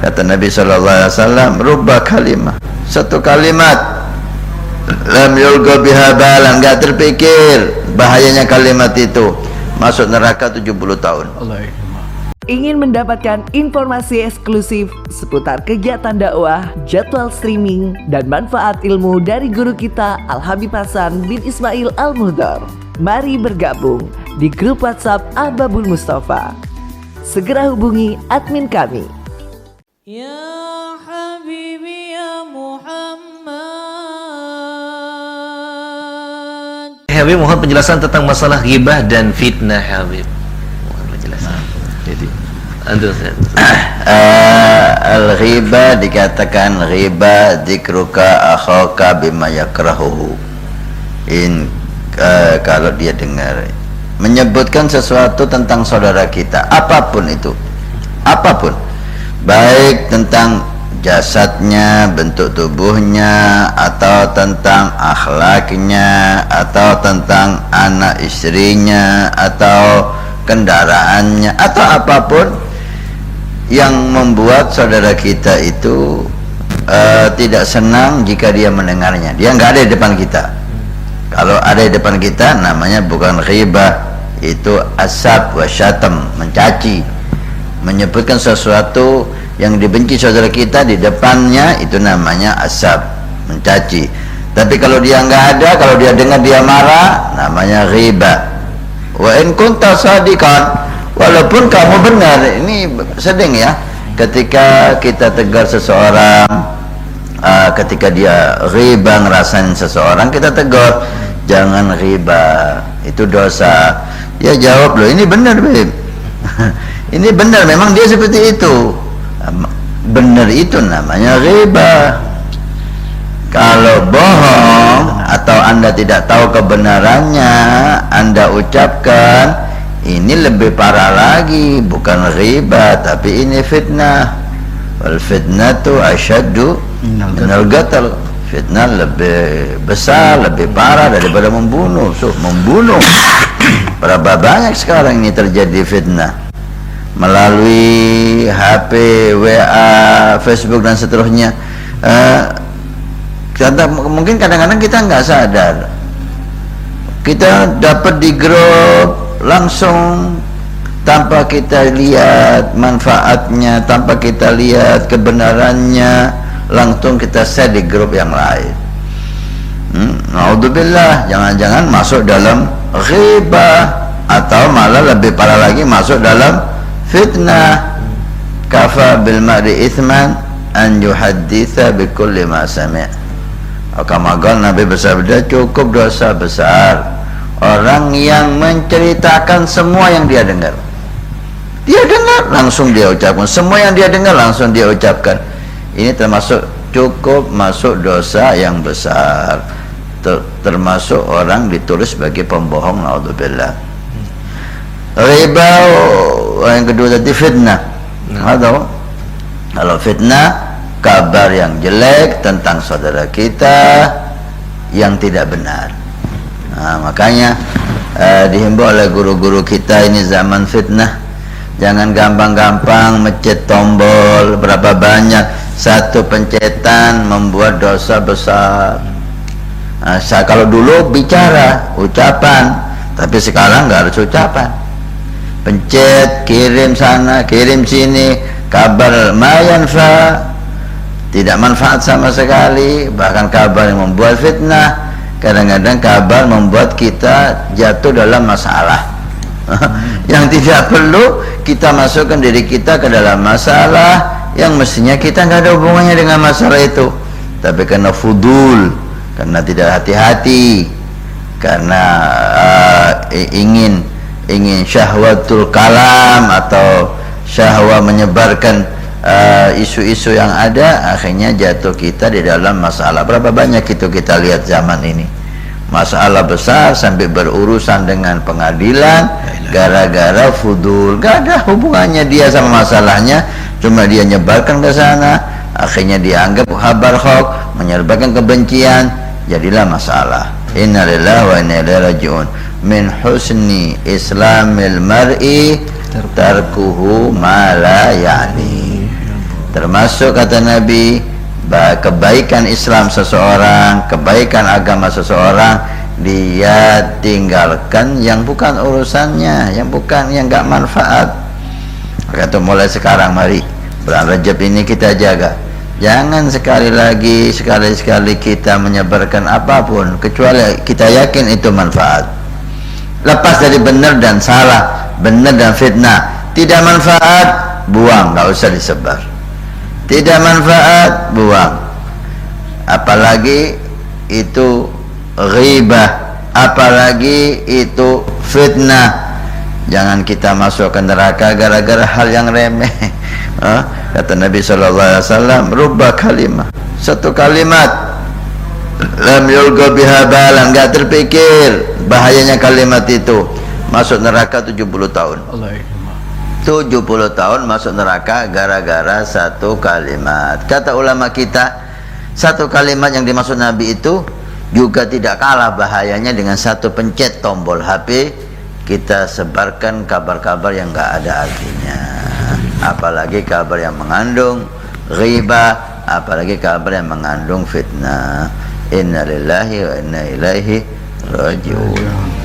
Kata Nabi SAW, rubba kalimah, satu kalimat lam yulqa biha balan, enggak terpikir bahayanya kalimat itu, masuk neraka 70 tahun. Ingin mendapatkan informasi eksklusif seputar kegiatan dakwah, jadwal streaming, dan manfaat ilmu dari guru kita Al-Habib Hasan bin Ismail Al-Muhdar? Mari bergabung di grup WhatsApp Ahbabul Mustafa. Segera hubungi admin kami. Ya Habibi ya Muhammad. Habib, mohon penjelasan tentang masalah ghibah dan fitnah, Habib. Mohon penjelasan. Jadi, al-ghibah dikatakan ghibah dzikruka akhaka bima yakrahuhu. Kalau dia dengar menyebutkan sesuatu tentang saudara kita, apapun itu, apapun, baik tentang jasadnya, bentuk tubuhnya, atau tentang akhlaknya, atau tentang anak istrinya, atau kendaraannya, atau apapun yang membuat saudara kita itu tidak senang jika dia mendengarnya. Dia nggak ada di depan kita. Kalau ada di depan kita, namanya bukan ghibah, itu asab wa syatam, mencaci, menyebutkan sesuatu yang dibenci saudara kita di depannya, itu namanya asab, mencaci. Tapi kalau dia nggak ada, kalau dia dengar dia marah, namanya ghibah. Wa in kunta shadiqan, walaupun kamu benar. Ini sedang ya, ketika kita tegar seseorang, ketika dia ghibah ngerasain seseorang, kita tegur, jangan ghibah, itu dosa. Dia jawab, loh ini benar Beb. Ini benar, memang dia seperti itu. Benar, itu namanya ghibah. Kalau bohong atau Anda tidak tahu kebenarannya, Anda ucapkan, ini lebih parah lagi, bukan ghibah, tapi ini fitnah. Wal fitnatu asyaddu minal qatl. Fitnah lebih besar, lebih parah daripada membunuh. So, membunuh. Berapa banyak sekarang ini terjadi fitnah melalui HP, WA, Facebook dan seterusnya. Mungkin kadang-kadang kita nggak sadar, kita dapat di grup langsung tanpa kita lihat manfaatnya, tanpa kita lihat kebenarannya, langsung kita share di grup yang lain. Naudzubillah, jangan-jangan masuk dalam ghibah, atau malah lebih parah lagi masuk dalam fitnah. Kafa bil mar'i itsman an yuhadditsa bi kulli ma sami'. Kamagal Nabi bersabda, cukup dosa besar orang yang menceritakan semua yang dia dengar. Dia dengar, langsung dia ucapkan. Semua yang dia dengar, langsung dia ucapkan. Ini termasuk cukup masuk dosa yang besar. Termasuk orang ditulis sebagai pembohong, naudzubillah. Riba, yang kedua tadi fitnah. Atau kalau fitnah, kabar yang jelek tentang saudara kita yang tidak benar. Makanya dihimbau oleh guru-guru kita, ini zaman fitnah, jangan gampang-gampang mencet tombol. Berapa banyak satu pencetan membuat dosa besar. Kalau dulu bicara, ucapan, tapi sekarang nggak harus ucapan. Pencet, kirim sana, kirim sini, kabar mayanfa, tidak manfaat sama sekali. Bahkan kabar yang membuat fitnah. Kadang-kadang kabar membuat kita jatuh dalam masalah yang tidak perlu kita masukkan diri kita ke dalam masalah yang mestinya kita nggak ada hubungannya dengan masalah itu. Tapi karena fudul, karena tidak hati-hati, karena ingin syahwatul kalam atau syahwa menyebarkan isu-isu yang ada, akhirnya jatuh kita di dalam masalah. Berapa banyak itu kita lihat zaman ini, masalah besar sampai berurusan dengan pengadilan gara-gara fudul. Gak ada hubungannya dia sama masalahnya, cuma dia nyebarkan ke sana, akhirnya dianggap kabar hoax, menyebarkan kebencian, jadilah masalah. Innalillahi wa inna ilaihi raji'un. Min husni islamil mar'i tarkuhu ma la ya'ni. Termasuk kata Nabi, kebaikan Islam seseorang, kebaikan agama seseorang, dia tinggalkan yang bukan urusannya, yang enggak manfaat. Kata mulai sekarang mari bulan Rajab ini kita jaga. Jangan sekali-sekali kita menyebarkan apapun kecuali kita yakin itu manfaat. Lepas dari benar dan salah, benar dan fitnah. Tidak manfaat, buang, enggak usah disebar. Tidak manfaat, buang. Apalagi itu ghibah, apalagi itu fitnah. Jangan kita masuk ke neraka gara-gara hal yang remeh. Kata Nabi SAW, rubba kalimah, satu kalimat lam yulqa biha balan, enggak terpikir bahayanya kalimat itu, masuk neraka 70 tahun. 70 tahun masuk neraka gara-gara satu kalimat. Kata ulama kita, satu kalimat yang dimaksud Nabi itu juga tidak kalah bahayanya dengan satu pencet tombol HP kita sebarkan kabar-kabar yang enggak ada artinya. Apalagi kabar yang mengandung ghibah, apalagi kabar yang mengandung fitnah. Innalillahi wa inna ilaihi raji'un.